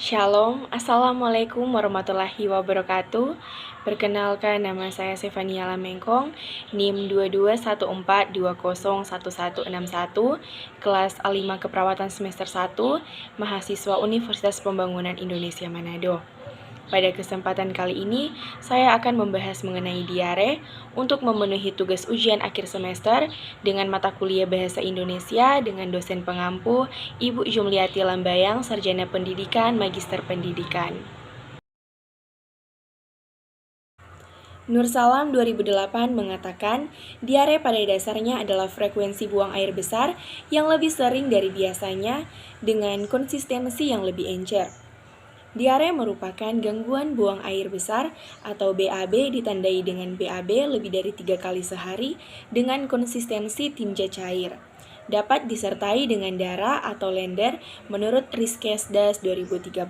Shalom, Assalamualaikum warahmatullahi wabarakatuh. Perkenalkan, nama saya Sefania Lamengkong, NIM 2214201161, kelas A5 Keperawatan semester 1, mahasiswa Universitas Pembangunan Indonesia Manado. Pada kesempatan kali ini, saya akan membahas mengenai diare untuk memenuhi tugas ujian akhir semester dengan mata kuliah Bahasa Indonesia dengan dosen pengampu Ibu Jumliati Lambayang, Sarjana Pendidikan, Magister Pendidikan. Nursalam 2008 mengatakan, diare pada dasarnya adalah frekuensi buang air besar yang lebih sering dari biasanya dengan konsistensi yang lebih encer. Diare merupakan gangguan buang air besar atau BAB ditandai dengan BAB lebih dari 3 kali sehari dengan konsistensi tinja cair. Dapat disertai dengan darah atau lender menurut Riskesdas 2013.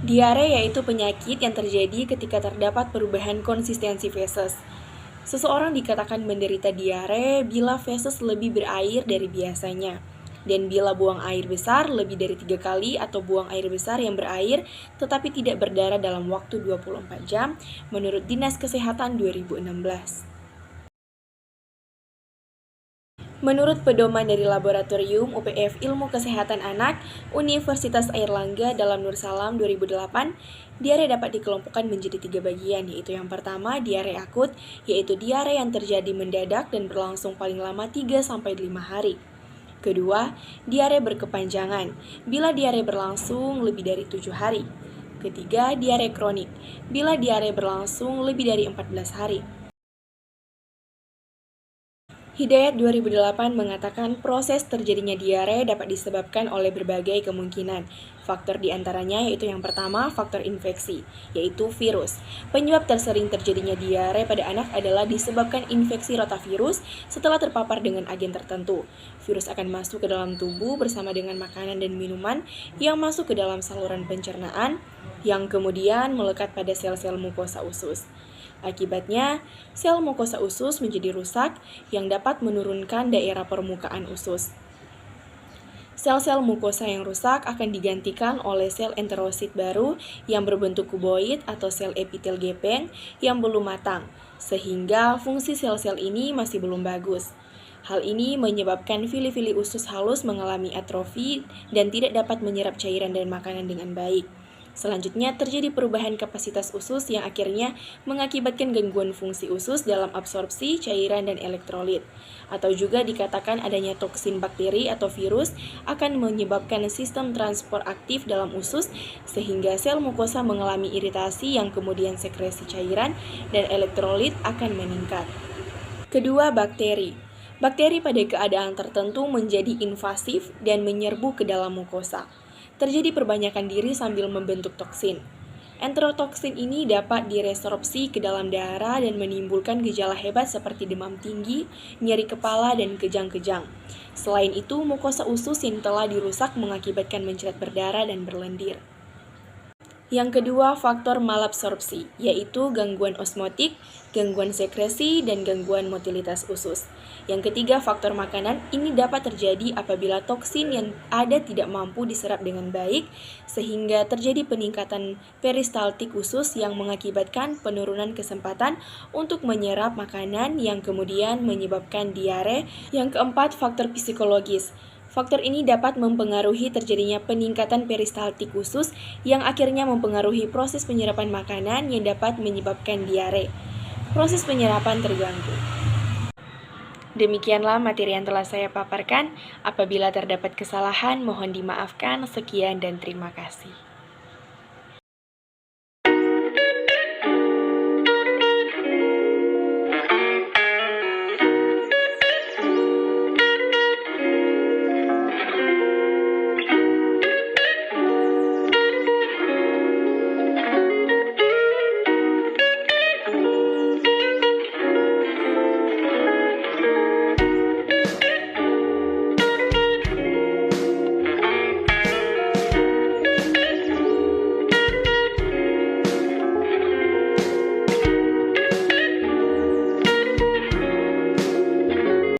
Diare yaitu penyakit yang terjadi ketika terdapat perubahan konsistensi feses. Seseorang dikatakan menderita diare bila feses lebih berair dari biasanya. Dan bila buang air besar lebih dari 3 kali atau buang air besar yang berair tetapi tidak berdarah dalam waktu 24 jam menurut Dinas Kesehatan 2016. Menurut pedoman dari Laboratorium UPF Ilmu Kesehatan Anak Universitas Airlangga dalam Nursalam 2008, diare dapat dikelompokkan menjadi 3 bagian, yaitu yang pertama diare akut, yaitu diare yang terjadi mendadak dan berlangsung paling lama 3-5 hari. Kedua, diare berkepanjangan, bila diare berlangsung lebih dari 7 hari. Ketiga, diare kronik, bila diare berlangsung lebih dari 14 hari. Hidayat 2008 mengatakan proses terjadinya diare dapat disebabkan oleh berbagai kemungkinan. Faktor diantaranya yaitu yang pertama, faktor infeksi, yaitu virus. Penyebab tersering terjadinya diare pada anak adalah disebabkan infeksi rotavirus setelah terpapar dengan agen tertentu. Virus akan masuk ke dalam tubuh bersama dengan makanan dan minuman yang masuk ke dalam saluran pencernaan, yang kemudian melekat pada sel-sel mukosa usus. Akibatnya, sel mukosa usus menjadi rusak yang dapat menurunkan daerah permukaan usus. Sel-sel mukosa yang rusak akan digantikan oleh sel enterosit baru yang berbentuk kuboid atau sel epitel gepeng yang belum matang, sehingga fungsi sel-sel ini masih belum bagus. Hal ini menyebabkan fili-fili usus halus mengalami atrofi dan tidak dapat menyerap cairan dan makanan dengan baik. Selanjutnya, terjadi perubahan kapasitas usus yang akhirnya mengakibatkan gangguan fungsi usus dalam absorpsi cairan dan elektrolit. Atau juga dikatakan adanya toksin bakteri atau virus akan menyebabkan sistem transport aktif dalam usus sehingga sel mukosa mengalami iritasi yang kemudian sekresi cairan dan elektrolit akan meningkat. Kedua, bakteri. Bakteri pada keadaan tertentu menjadi invasif dan menyerbu ke dalam mukosa. Terjadi perbanyakan diri sambil membentuk toksin. Enterotoksin ini dapat diresorpsi ke dalam darah dan menimbulkan gejala hebat seperti demam tinggi, nyeri kepala, dan kejang-kejang. Selain itu, mukosa usus yang telah dirusak mengakibatkan mencret berdarah dan berlendir. Yang kedua, faktor malabsorpsi, yaitu gangguan osmotik, gangguan sekresi, dan gangguan motilitas usus. Yang ketiga, faktor makanan. Ini dapat terjadi apabila toksin yang ada tidak mampu diserap dengan baik, sehingga terjadi peningkatan peristaltik usus yang mengakibatkan penurunan kesempatan untuk menyerap makanan yang kemudian menyebabkan diare. Yang keempat, faktor psikologis. Faktor ini dapat mempengaruhi terjadinya peningkatan peristaltik usus yang akhirnya mempengaruhi proses penyerapan makanan yang dapat menyebabkan diare. Proses penyerapan terganggu. Demikianlah materi yang telah saya paparkan. Apabila terdapat kesalahan, mohon dimaafkan. Sekian dan terima kasih.